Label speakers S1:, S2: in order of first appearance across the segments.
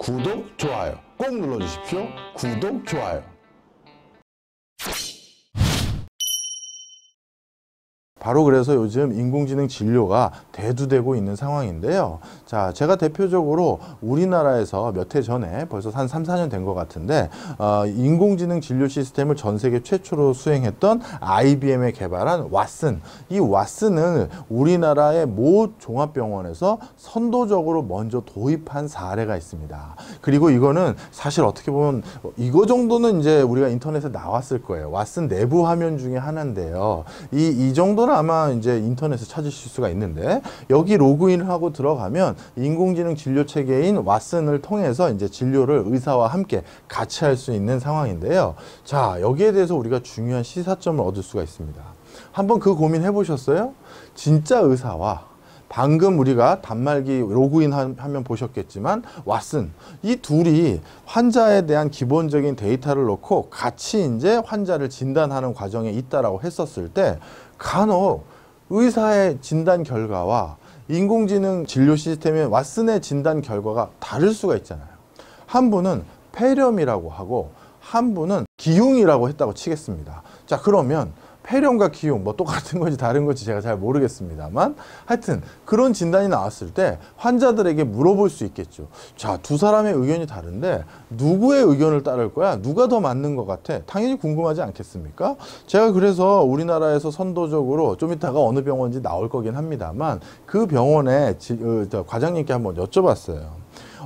S1: 구독, 좋아요 꼭 눌러주십시오. 구독, 좋아요. 바로 그래서 요즘 인공지능 진료가 대두되고 있는 상황인데요. 자, 제가 대표적으로 우리나라에서 몇 해 전에 벌써 한 3, 4년 된 것 같은데 인공지능 진료 시스템을 전 세계 최초로 수행했던 IBM에 개발한 왓슨. 이 왓슨을 우리나라의 모 종합병원에서 선도적으로 먼저 도입한 사례가 있습니다. 그리고 이거는 사실 어떻게 보면 이거 정도는 이제 우리가 인터넷에 나왔을 거예요. 왓슨 내부 화면 중에 하나인데요. 이 정도는 아마 이제 인터넷에 찾으실 수가 있는데, 여기 로그인을 하고 들어가면 인공지능 진료 체계인 왓슨을 통해서 이제 진료를 의사와 함께 같이 할 수 있는 상황인데요. 자, 여기에 대해서 우리가 중요한 시사점을 얻을 수가 있습니다. 한번 그 고민 해보셨어요? 진짜 의사와 방금 우리가 단말기 로그인 화면 보셨겠지만 왓슨, 이 둘이 환자에 대한 기본적인 데이터를 넣고 같이 이제 환자를 진단하는 과정에 있다라고 했었을 때, 간혹 의사의 진단 결과와 인공지능 진료 시스템의 왓슨의 진단 결과가 다를 수가 있잖아요. 한 분은 폐렴이라고 하고 한 분은 기흉이라고 했다고 치겠습니다. 자, 그러면 폐렴과 기흉 뭐 똑같은 건지 다른 건지 제가 잘 모르겠습니다만, 하여튼 그런 진단이 나왔을 때 환자들에게 물어볼 수 있겠죠. 자, 두 사람의 의견이 다른데 누구의 의견을 따를 거야? 누가 더 맞는 것 같아? 당연히 궁금하지 않겠습니까? 제가 그래서 우리나라에서 선도적으로 좀 이따가 어느 병원인지 나올 거긴 합니다만, 그 병원의 과장님께 한번 여쭤봤어요.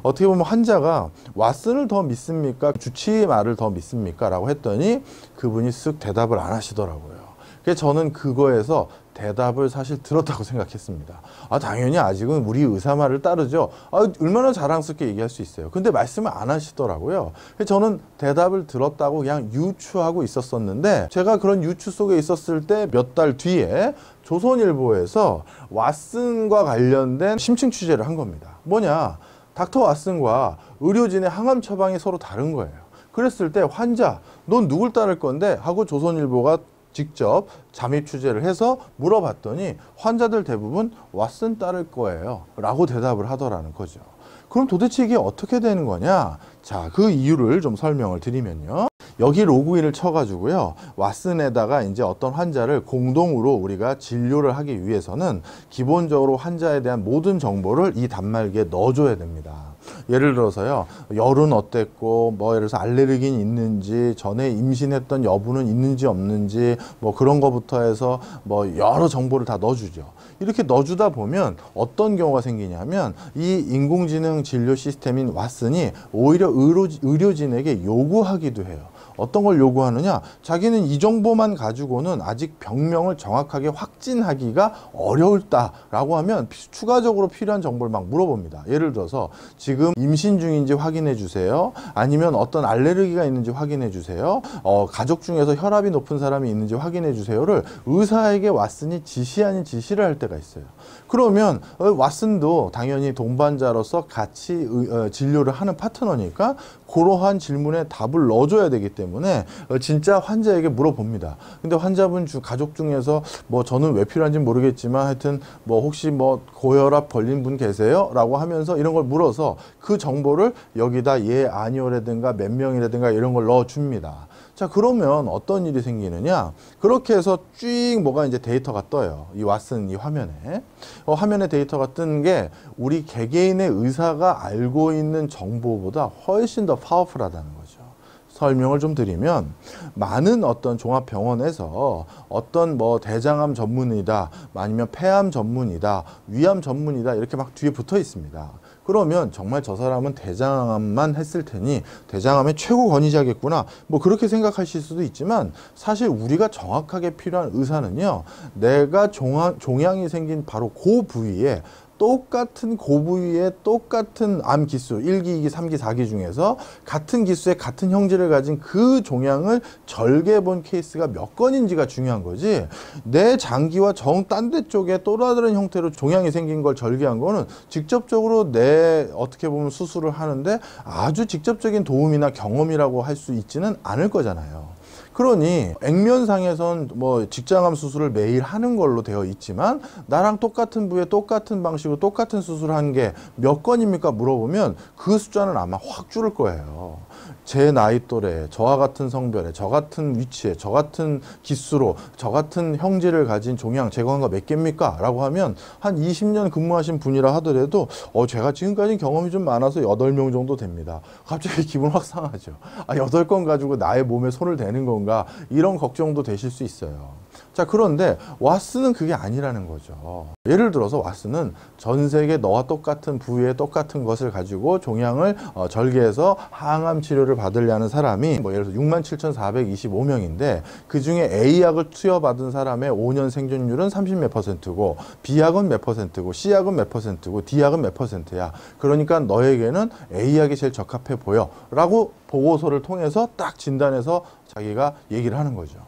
S1: 어떻게 보면 환자가 왓슨을 더 믿습니까? 주치의 말을 더 믿습니까? 라고 했더니 그분이 쓱 대답을 안 하시더라고요. 그래서 저는 그거에서 대답을 사실 들었다고 생각했습니다. 당연히 아직은 우리 의사 말을 따르죠. 얼마나 자랑스럽게 얘기할 수 있어요. 근데 말씀을 안 하시더라고요. 그래서 저는 대답을 들었다고 그냥 유추하고 있었었는데, 제가 그런 유추 속에 있었을 때 몇 달 뒤에 조선일보에서 왓슨과 관련된 심층 취재를 한 겁니다. 뭐냐? 닥터 왓슨과 의료진의 항암 처방이 서로 다른 거예요. 그랬을 때 환자, 넌 누굴 따를 건데? 하고 조선일보가 직접 잠입 취재를 해서 물어봤더니 환자들 대부분 왓슨 따를 거예요 라고 대답을 하더라는 거죠. 그럼 도대체 이게 어떻게 되는 거냐? 자, 그 이유를 좀 설명을 드리면요. 여기 로그인을 쳐가지고요, 왓슨에다가 이제 어떤 환자를 공동으로 우리가 진료를 하기 위해서는 기본적으로 환자에 대한 모든 정보를 이 단말기에 넣어줘야 됩니다. 예를 들어서요, 열은 어땠고, 뭐 예를 들어서 알레르기는 있는지, 전에 임신했던 여부는 있는지 없는지, 뭐 그런 거부터 해서 뭐 여러 정보를 다 넣어주죠. 이렇게 넣어주다 보면 어떤 경우가 생기냐면, 이 인공지능 진료 시스템인 왓슨이 오히려 의료진에게 요구하기도 해요. 어떤 걸 요구하느냐? 자기는 이 정보만 가지고는 아직 병명을 정확하게 확진하기가 어려울다라고 하면 추가적으로 필요한 정보를 막 물어봅니다. 예를 들어서 지금 임신 중인지 확인해 주세요. 아니면 어떤 알레르기가 있는지 확인해 주세요. 가족 중에서 혈압이 높은 사람이 있는지 확인해 주세요를 의사에게 왓슨이 지시 아닌 지시를 할 때가 있어요. 그러면 왓슨도 당연히 동반자로서 같이 진료를 하는 파트너니까 그러한 질문에 답을 넣어줘야 되기 때문에 진짜 환자에게 물어봅니다. 근데 환자분 가족 중에서 뭐 저는 왜 필요한지 모르겠지만 하여튼 뭐 혹시 뭐 고혈압 걸린 분 계세요? 라고 하면서 이런 걸 물어서 그 정보를 여기다 예, 아니요라든가 몇 명이라든가 이런 걸 넣어줍니다. 자, 그러면 어떤 일이 생기느냐? 그렇게 해서 쭉 뭐가 이제 데이터가 떠요. 이 왓슨 이 화면에. 화면에 데이터가 뜬 게 우리 개개인의 의사가 알고 있는 정보보다 훨씬 더 파워풀하다는 거죠. 설명을 좀 드리면, 많은 어떤 종합병원에서 어떤 뭐 대장암 전문의다, 아니면 폐암 전문의다, 위암 전문의다, 이렇게 막 뒤에 붙어 있습니다. 그러면 정말 저 사람은 대장암만 했을 테니 대장암의 최고 권위자겠구나, 뭐 그렇게 생각하실 수도 있지만, 사실 우리가 정확하게 필요한 의사는요, 내가 종양이 생긴 바로 그 부위에 똑같은 고부위의 똑같은 암 기수 1기, 2기, 3기, 4기 중에서 같은 기수의 같은 형질을 가진 그 종양을 절개해 본 케이스가 몇 건인지가 중요한 거지, 내 장기와 정 딴 데 쪽에 또 다른 형태로 종양이 생긴 걸 절개한 거는 직접적으로 내 어떻게 보면 수술을 하는데 아주 직접적인 도움이나 경험이라고 할 수 있지는 않을 거잖아요. 그러니 액면상에선 뭐 직장암 수술을 매일 하는 걸로 되어 있지만 나랑 똑같은 부위에 똑같은 방식으로 똑같은 수술을 한 게 몇 건입니까 물어보면 그 숫자는 아마 확 줄을 거예요. 제 나이 또래, 저와 같은 성별에, 저 같은 위치에, 저 같은 기수로, 저 같은 형질을 가진 종양 제거한 거 몇 개입니까? 라고 하면 한 20년 근무하신 분이라 하더라도 제가 지금까지 경험이 좀 많아서 8명 정도 됩니다. 갑자기 기분 확 상하죠. 8건 가지고 나의 몸에 손을 대는 건가? 이런 걱정도 되실 수 있어요. 자, 그런데 와스는 그게 아니라는 거죠. 예를 들어서 와스는 전 세계 너와 똑같은 부위에 똑같은 것을 가지고 종양을 절개해서 항암 치료를 받으려는 사람이 뭐 예를 들어서 67,425명인데 그 중에 A약을 투여받은 사람의 5년 생존율은 30몇 %고 B약은 몇 %고 C약은 몇 %고 D약은 몇 %야. 그러니까 너에게는 A약이 제일 적합해 보여 라고 보고서를 통해서 딱 진단해서 자기가 얘기를 하는 거죠.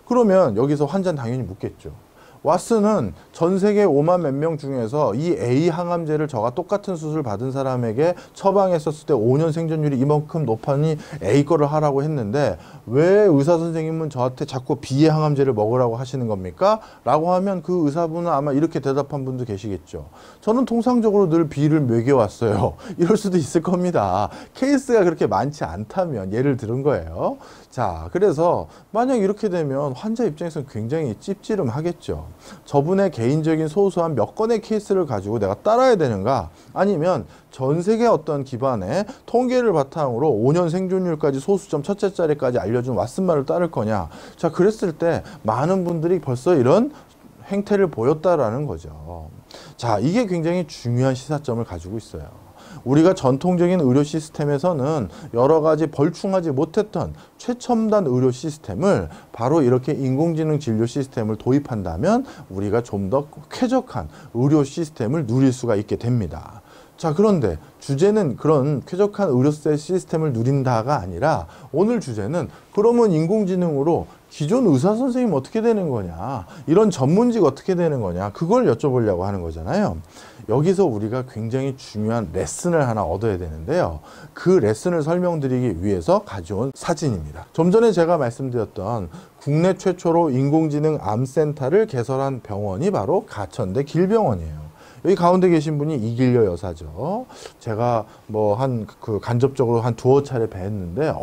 S1: 그러면 여기서 환자는 당연히 묻겠죠. 와스는 전 세계 5만 몇 명 중에서 이 A 항암제를 저가 똑같은 수술 받은 사람에게 처방했었을 때 5년 생존율이 이만큼 높으니 A 거를 하라고 했는데 왜 의사 선생님은 저한테 자꾸 B의 항암제를 먹으라고 하시는 겁니까? 라고 하면 그 의사분은 아마 이렇게 대답한 분도 계시겠죠. 저는 통상적으로 늘 B를 먹여왔어요. 이럴 수도 있을 겁니다. 케이스가 그렇게 많지 않다면 예를 들은 거예요. 자, 그래서 만약 이렇게 되면 환자 입장에서는 굉장히 찝찝하겠죠. 저분의 개인적인 소소한 몇 건의 케이스를 가지고 내가 따라야 되는가? 아니면 전 세계 어떤 기반의 통계를 바탕으로 5년 생존율까지 소수점 첫째 자리까지 알려준 왓슨말을 따를 거냐? 자, 그랬을 때 많은 분들이 벌써 이런 행태를 보였다라는 거죠. 자, 이게 굉장히 중요한 시사점을 가지고 있어요. 우리가 전통적인 의료 시스템에서는 여러 가지 벌충하지 못했던 최첨단 의료 시스템을 바로 이렇게 인공지능 진료 시스템을 도입한다면 우리가 좀 더 쾌적한 의료 시스템을 누릴 수가 있게 됩니다. 자, 그런데 주제는 그런 쾌적한 의료 시스템을 누린다가 아니라 오늘 주제는 그러면 인공지능으로 기존 의사 선생님 어떻게 되는 거냐, 이런 전문직 어떻게 되는 거냐, 그걸 여쭤보려고 하는 거잖아요. 여기서 우리가 굉장히 중요한 레슨을 하나 얻어야 되는데요. 그 레슨을 설명드리기 위해서 가져온 사진입니다. 좀 전에 제가 말씀드렸던 국내 최초로 인공지능 암센터를 개설한 병원이 바로 가천대 길병원이에요. 여기 가운데 계신 분이 이길려 여사죠. 제가 뭐 간접적으로 한 두어 차례 뵀는데,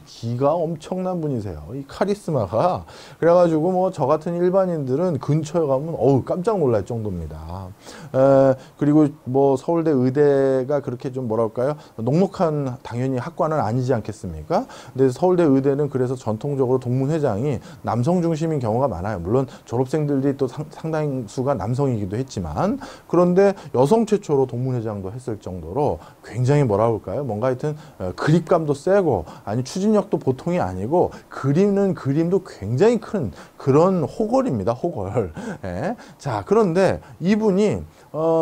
S1: 기가 엄청난 분이세요. 이 카리스마가. 그래가지고 뭐 저 같은 일반인들은 근처에 가면 깜짝 놀랄 정도입니다. 그리고 뭐 서울대 의대가 그렇게 좀 뭐랄까요? 녹록한 당연히 학과는 아니지 않겠습니까? 근데 서울대 의대는 그래서 전통적으로 동문회장이 남성 중심인 경우가 많아요. 물론 졸업생들이 또 상당수가 남성이기도 했지만, 그런데 여성 최초로 동문회장도 했을 정도로 굉장히 뭐라 그럴까요? 뭔가 하여튼 그립감도 세고, 아니 추진력도 보통이 아니고, 그리는 그림도 굉장히 큰 그런 호걸입니다. 호걸. 예. 자, 그런데 이분이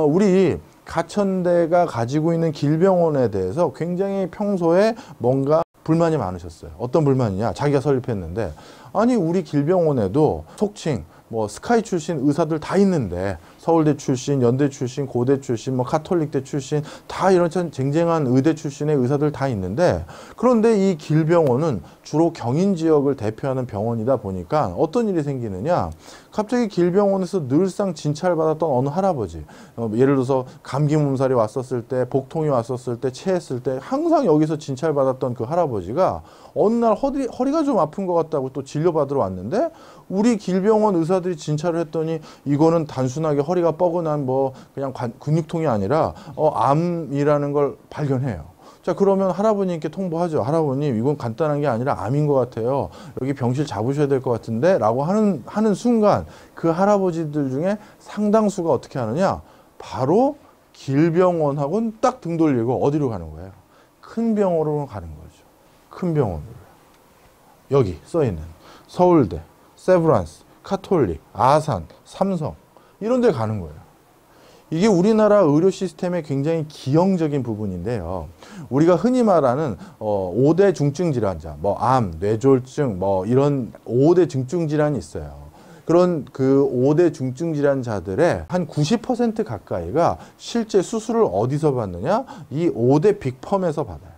S1: 우리 가천대가 가지고 있는 길병원에 대해서 굉장히 평소에 뭔가 불만이 많으셨어요. 어떤 불만이냐? 자기가 설립했는데, 아니 우리 길병원에도 속칭 뭐 스카이 출신 의사들 다 있는데, 서울대 출신, 연대 출신, 고대 출신, 뭐 카톨릭대 출신, 다 이런 쟁쟁한 의대 출신의 의사들 다 있는데, 그런데 이 길병원은 주로 경인 지역을 대표하는 병원이다 보니까 어떤 일이 생기느냐, 갑자기 길병원에서 늘상 진찰받았던 어느 할아버지, 예를 들어서 감기 몸살이 왔었을 때, 복통이 왔었을 때, 체했을 때 항상 여기서 진찰받았던 그 할아버지가 어느 날 허리가 좀 아픈 것 같다고 또 진료받으러 왔는데, 우리 길병원 의사들이 진찰을 했더니 이거는 단순하게 허리가 뻐근한 뭐 그냥 근육통이 아니라 암이라는 걸 발견해요. 자, 그러면 할아버님께 통보하죠. 할아버님, 이건 간단한 게 아니라 암인 것 같아요. 여기 병실 잡으셔야 될 것 같은데 라고 하는 순간 그 할아버지들 중에 상당수가 어떻게 하느냐, 바로 길병원하고는 딱 등 돌리고 어디로 가는 거예요? 큰 병원으로 가는 거죠. 큰 병원으로. 여기 써있는 서울대, 세브란스, 카톨릭, 아산, 삼성, 이런 데 가는 거예요. 이게 우리나라 의료 시스템의 굉장히 기형적인 부분인데요. 우리가 흔히 말하는 5대 중증 질환자, 뭐 암, 뇌졸중, 뭐 이런 5대 중증 질환이 있어요. 그런 그 5대 중증 질환자들의 한 90% 가까이가 실제 수술을 어디서 받느냐? 이 5대 빅펌에서 받아요.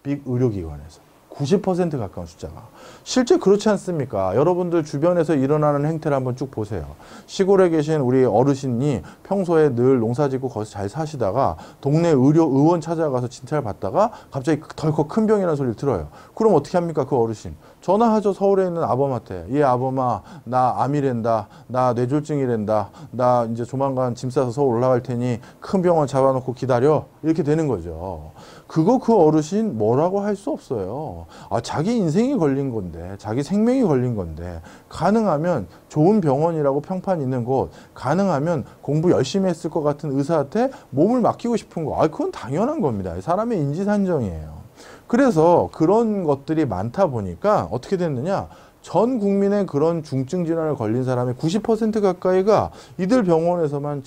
S1: 빅 의료기관에서. 90% 가까운 숫자가. 실제 그렇지 않습니까? 여러분들 주변에서 일어나는 행태를 한번 쭉 보세요. 시골에 계신 우리 어르신이 평소에 늘 농사짓고 거기서 잘 사시다가 동네 의원 찾아가서 진찰 받다가 갑자기 덜컥 큰 병이라는 소리를 들어요. 그럼 어떻게 합니까? 그 어르신. 전화하죠. 서울에 있는 아범한테. 예, 아범아, 나 암이랜다. 나 뇌졸중이랜다. 나 이제 조만간 짐 싸서 서울 올라갈 테니 큰 병원 잡아놓고 기다려. 이렇게 되는 거죠. 그 어르신 뭐라고 할 수 없어요. 자기 인생이 걸린 건데, 자기 생명이 걸린 건데, 가능하면 좋은 병원이라고 평판 있는 곳, 가능하면 공부 열심히 했을 것 같은 의사한테 몸을 맡기고 싶은 거. 그건 당연한 겁니다. 사람의 인지산정이에요. 그래서 그런 것들이 많다 보니까 어떻게 됐느냐? 전 국민의 그런 중증 질환을 걸린 사람의 90% 가까이가 이들 병원에서만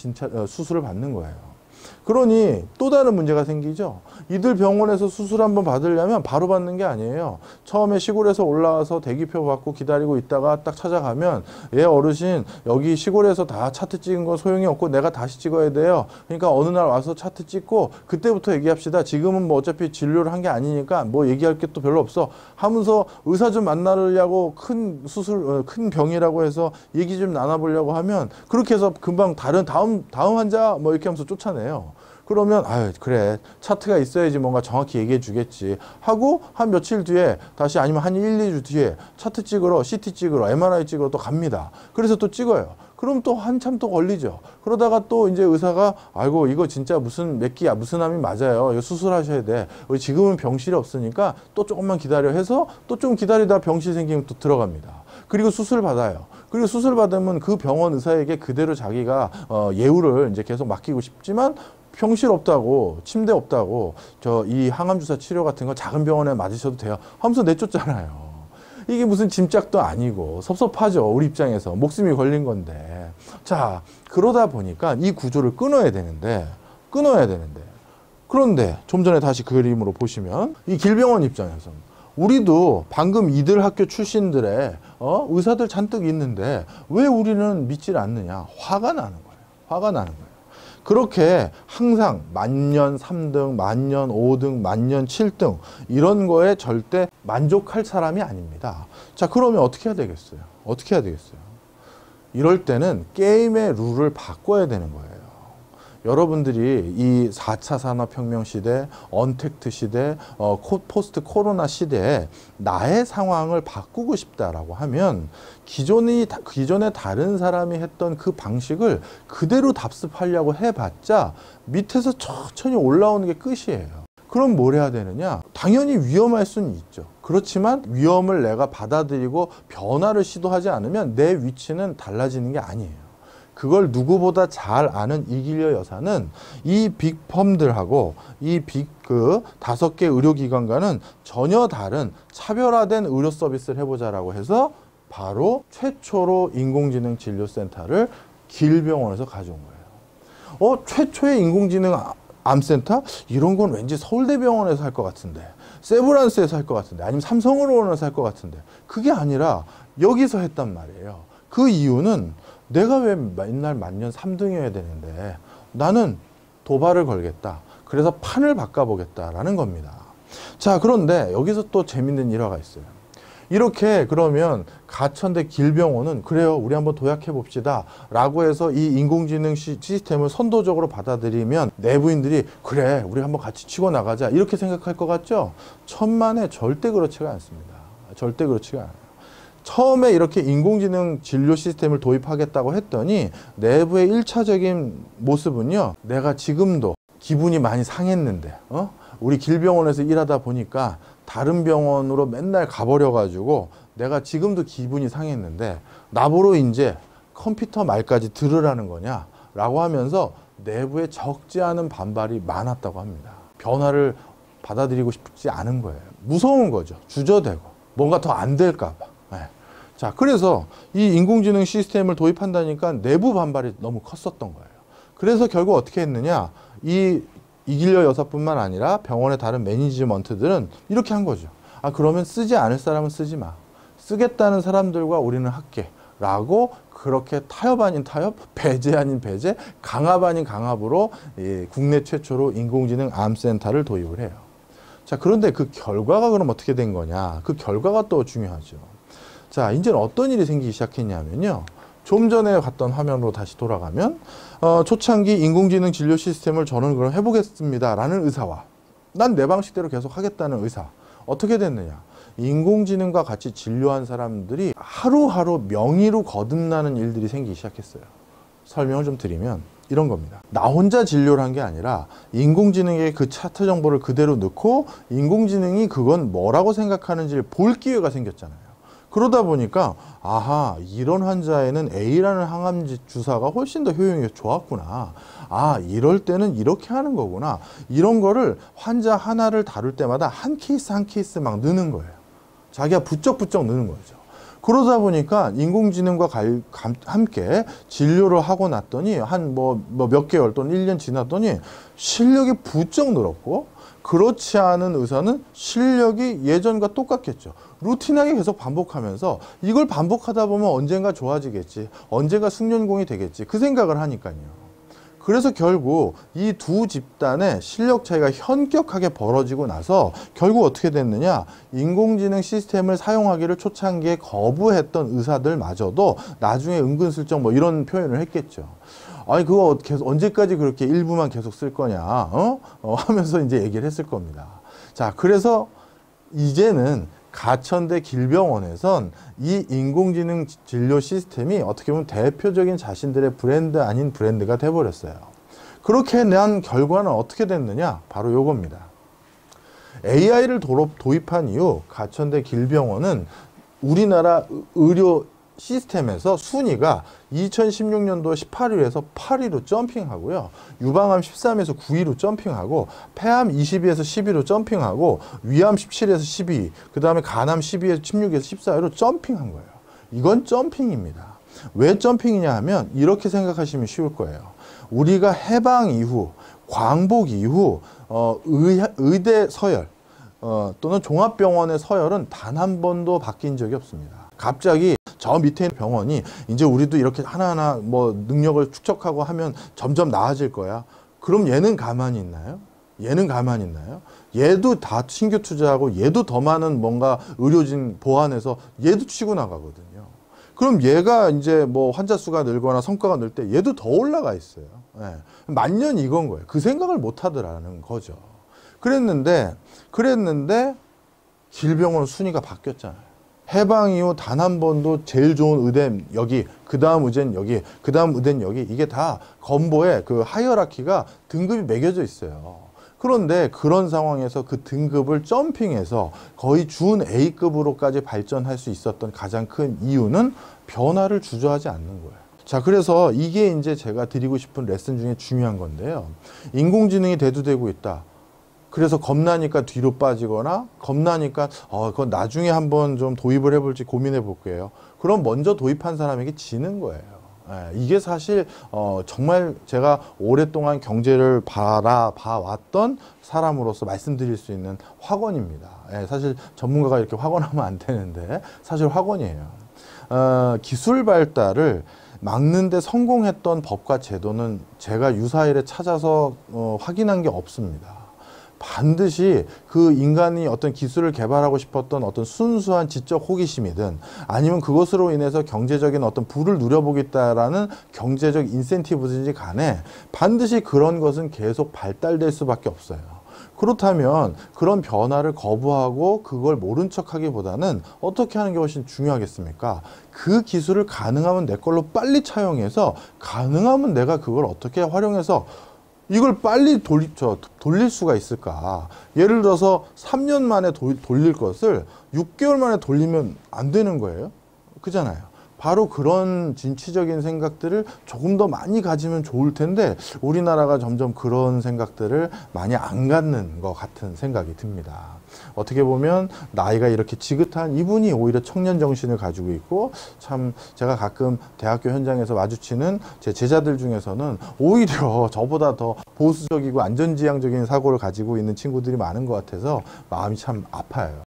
S1: 수술을 받는 거예요. 그러니 또 다른 문제가 생기죠. 이들 병원에서 수술 한번 받으려면 바로 받는 게 아니에요. 처음에 시골에서 올라와서 대기표 받고 기다리고 있다가 딱 찾아가면, 예, 어르신 여기 시골에서 다 차트 찍은 건 소용이 없고 내가 다시 찍어야 돼요. 그러니까 어느 날 와서 차트 찍고 그때부터 얘기합시다. 지금은 뭐 어차피 진료를 한 게 아니니까 뭐 얘기할 게 또 별로 없어 하면서 의사 좀 만나려고 큰 큰 병이라고 해서 얘기 좀 나눠보려고 하면, 그렇게 해서 금방 다음 환자 뭐 이렇게 하면서 쫓아내요. 그러면 그래, 차트가 있어야지 뭔가 정확히 얘기해 주겠지 하고 한 며칠 뒤에 다시, 아니면 한 1, 2주 뒤에 차트 찍으러, CT 찍으러, MRI 찍으러 또 갑니다. 그래서 또 찍어요. 그럼 또 한참 또 걸리죠. 그러다가 또 이제 의사가 아이고 이거 진짜 무슨 맥기야, 무슨 암이 맞아요. 이거 수술하셔야 돼. 우리 지금은 병실이 없으니까 또 조금만 기다려 해서 또 좀 기다리다 병실 생기면 또 들어갑니다. 그리고 수술 받아요. 그리고 수술 받으면 그 병원 의사에게 그대로 자기가 예우를 이제 계속 맡기고 싶지만, 병실 없다고, 침대 없다고, 이 항암 주사 치료 같은 거 작은 병원에 맞으셔도 돼요 하면서 내쫓잖아요. 이게 무슨 짐짝도 아니고 섭섭하죠. 우리 입장에서 목숨이 걸린 건데. 자, 그러다 보니까 이 구조를 끊어야 되는데 그런데 좀 전에 다시 그 그림으로 보시면 이 길병원 입장에서 우리도 방금 이들 학교 출신들의 의사들 잔뜩 있는데 왜 우리는 믿질 않느냐? 화가 나는 거예요. 그렇게 항상 만년 3등, 만년 5등, 만년 7등 이런 거에 절대 만족할 사람이 아닙니다. 자, 그러면 어떻게 해야 되겠어요? 이럴 때는 게임의 룰을 바꿔야 되는 거예요. 여러분들이 이 4차 산업혁명 시대, 언택트 시대, 포스트 코로나 시대에 나의 상황을 바꾸고 싶다라고 하면 기존에 다른 사람이 했던 그 방식을 그대로 답습하려고 해봤자 밑에서 천천히 올라오는 게 끝이에요. 그럼 뭘 해야 되느냐? 당연히 위험할 수는 있죠. 그렇지만 위험을 내가 받아들이고 변화를 시도하지 않으면 내 위치는 달라지는 게 아니에요. 그걸 누구보다 잘 아는 이길려 여사는 이 빅펌들하고 이 5개 의료기관과는 전혀 다른 차별화된 의료 서비스를 해보자라고 해서 바로 최초로 인공지능 진료센터를 길병원에서 가져온 거예요. 최초의 인공지능 암센터? 이런 건 왠지 서울대병원에서 할 것 같은데, 세브란스에서 할 것 같은데, 아니면 삼성의료원에서 할 것 같은데, 그게 아니라 여기서 했단 말이에요. 그 이유는 내가 왜 맨날 만년 3등이어야 되는데 나는 도발을 걸겠다. 그래서 판을 바꿔보겠다라는 겁니다. 자, 그런데 여기서 또 재밌는 일화가 있어요. 이렇게 그러면 가천대 길병원은 그래요, 우리 한번 도약해 봅시다 라고 해서 이 인공지능 시스템을 선도적으로 받아들이면 내부인들이 그래, 우리 한번 같이 치고 나가자 이렇게 생각할 것 같죠? 천만에 절대 그렇지가 않습니다. 절대 그렇지가 않아요. 처음에 이렇게 인공지능 진료 시스템을 도입하겠다고 했더니 내부의 1차적인 모습은요, 내가 지금도 기분이 많이 상했는데 우리 길병원에서 일하다 보니까 다른 병원으로 맨날 가버려 가지고 내가 지금도 기분이 상했는데 나보러 이제 컴퓨터 말까지 들으라는 거냐 라고 하면서 내부에 적지 않은 반발이 많았다고 합니다. 변화를 받아들이고 싶지 않은 거예요. 무서운 거죠. 주저되고 뭔가 더 안 될까 봐. 자, 그래서 이 인공지능 시스템을 도입한다니까 내부 반발이 너무 컸었던 거예요. 그래서 결국 어떻게 했느냐? 이길려 여사뿐만 아니라 병원의 다른 매니지먼트들은 이렇게 한 거죠. 그러면 쓰지 않을 사람은 쓰지 마. 쓰겠다는 사람들과 우리는 할게. 라고 그렇게 타협 아닌 타협, 배제 아닌 배제, 강압 아닌 강압으로 국내 최초로 인공지능 암센터를 도입을 해요. 자, 그런데 그 결과가 그럼 어떻게 된 거냐? 그 결과가 또 중요하죠. 자, 이제는 어떤 일이 생기기 시작했냐면요. 좀 전에 봤던 화면으로 다시 돌아가면 초창기 인공지능 진료 시스템을 저는 그럼 해보겠습니다 라는 의사와 난 내 방식대로 계속 하겠다는 의사, 어떻게 됐느냐? 인공지능과 같이 진료한 사람들이 하루하루 명의로 거듭나는 일들이 생기기 시작했어요. 설명을 좀 드리면 이런 겁니다. 나 혼자 진료를 한 게 아니라 인공지능에 그 차트 정보를 그대로 넣고 인공지능이 그건 뭐라고 생각하는지를 볼 기회가 생겼잖아요. 그러다 보니까 아하, 이런 환자에는 A라는 항암 주사가 훨씬 더 효용이 좋았구나. 아, 이럴 때는 이렇게 하는 거구나. 이런 거를 환자 하나를 다룰 때마다 한 케이스 한 케이스 막 넣는 거예요. 자기가 부쩍부쩍 넣는 거죠. 그러다 보니까 인공지능과 함께 진료를 하고 났더니 한 몇 개월 또는 1년 지났더니 실력이 부쩍 늘었고, 그렇지 않은 의사는 실력이 예전과 똑같겠죠. 루틴하게 계속 반복하면서 이걸 반복하다 보면 언젠가 좋아지겠지, 언젠가 숙련공이 되겠지, 그 생각을 하니까요. 그래서 결국 이 두 집단의 실력 차이가 현격하게 벌어지고 나서 결국 어떻게 됐느냐, 인공지능 시스템을 사용하기를 초창기에 거부했던 의사들마저도 나중에 은근슬쩍 뭐 이런 표현을 했겠죠. 아니, 그거 계속 언제까지 그렇게 일부만 계속 쓸 거냐 하면서 이제 얘기를 했을 겁니다. 자, 그래서 이제는 가천대 길병원에선 이 인공지능 진료 시스템이 어떻게 보면 대표적인 자신들의 브랜드 아닌 브랜드가 돼버렸어요. 그렇게 난 결과는 어떻게 됐느냐? 바로 요겁니다. AI를 도입한 이후 가천대 길병원은 우리나라 의료 시스템에서 순위가 2016년도 18위에서 8위로 점핑하고요. 유방암 13에서 9위로 점핑하고, 폐암 22에서 10위로 점핑하고, 위암 17에서 12위, 그 다음에 간암 12에서 16에서 14위로 점핑한 거예요. 이건 점핑입니다. 왜 점핑이냐 하면 이렇게 생각하시면 쉬울 거예요. 우리가 해방 이후, 광복 이후 의대 서열 또는 종합병원의 서열은 단 한 번도 바뀐 적이 없습니다. 갑자기 저 밑에 있는 병원이 이제 우리도 이렇게 하나하나 뭐 능력을 축적하고 하면 점점 나아질 거야. 그럼 얘는 가만히 있나요? 얘는 가만히 있나요? 얘도 다 신규 투자하고 얘도 더 많은 뭔가 의료진 보완해서 얘도 치고 나가거든요. 그럼 얘가 이제 뭐 환자 수가 늘거나 성과가 늘 때 얘도 더 올라가 있어요. 네. 만년 이건 거예요. 그 생각을 못 하더라는 거죠. 그랬는데 길병원 순위가 바뀌었잖아요. 해방 이후 단 한 번도 제일 좋은 의대는 여기, 그 다음 의대는 여기, 그 다음 의대는 여기, 이게 다 건보에 그 하이어라키가 등급이 매겨져 있어요. 그런데 그런 상황에서 그 등급을 점핑해서 거의 준 A급으로까지 발전할 수 있었던 가장 큰 이유는 변화를 주저하지 않는 거예요. 자, 그래서 이게 이제 제가 드리고 싶은 레슨 중에 중요한 건데요. 인공지능이 대두되고 있다. 그래서 겁나니까 뒤로 빠지거나 겁나니까 그건 나중에 한번 좀 도입을 해볼지 고민해 볼게요. 그럼 먼저 도입한 사람에게 지는 거예요. 이게 사실 정말 제가 오랫동안 경제를 바라봐왔던 사람으로서 말씀드릴 수 있는 확언입니다. 사실 전문가가 이렇게 확언하면 안 되는데 사실 확언이에요. 기술 발달을 막는데 성공했던 법과 제도는 제가 유사일에 찾아서 확인한 게 없습니다. 반드시 그 인간이 어떤 기술을 개발하고 싶었던 어떤 순수한 지적 호기심이든 아니면 그것으로 인해서 경제적인 어떤 부를 누려보겠다라는 경제적 인센티브든지 간에 반드시 그런 것은 계속 발달될 수밖에 없어요. 그렇다면 그런 변화를 거부하고 그걸 모른 척하기보다는 어떻게 하는 게 훨씬 중요하겠습니까? 그 기술을 가능하면 내 걸로 빨리 차용해서 가능하면 내가 그걸 어떻게 활용해서 이걸 빨리 돌릴 수가 있을까? 예를 들어서 3년 만에 돌릴 것을 6개월 만에 돌리면 안 되는 거예요. 그잖아요. 바로 그런 진취적인 생각들을 조금 더 많이 가지면 좋을 텐데 우리나라가 점점 그런 생각들을 많이 안 갖는 것 같은 생각이 듭니다. 어떻게 보면 나이가 이렇게 지긋한 이분이 오히려 청년 정신을 가지고 있고, 참 제가 가끔 대학교 현장에서 마주치는 제 제자들 중에서는 오히려 저보다 더 보수적이고 안전지향적인 사고를 가지고 있는 친구들이 많은 것 같아서 마음이 참 아파요.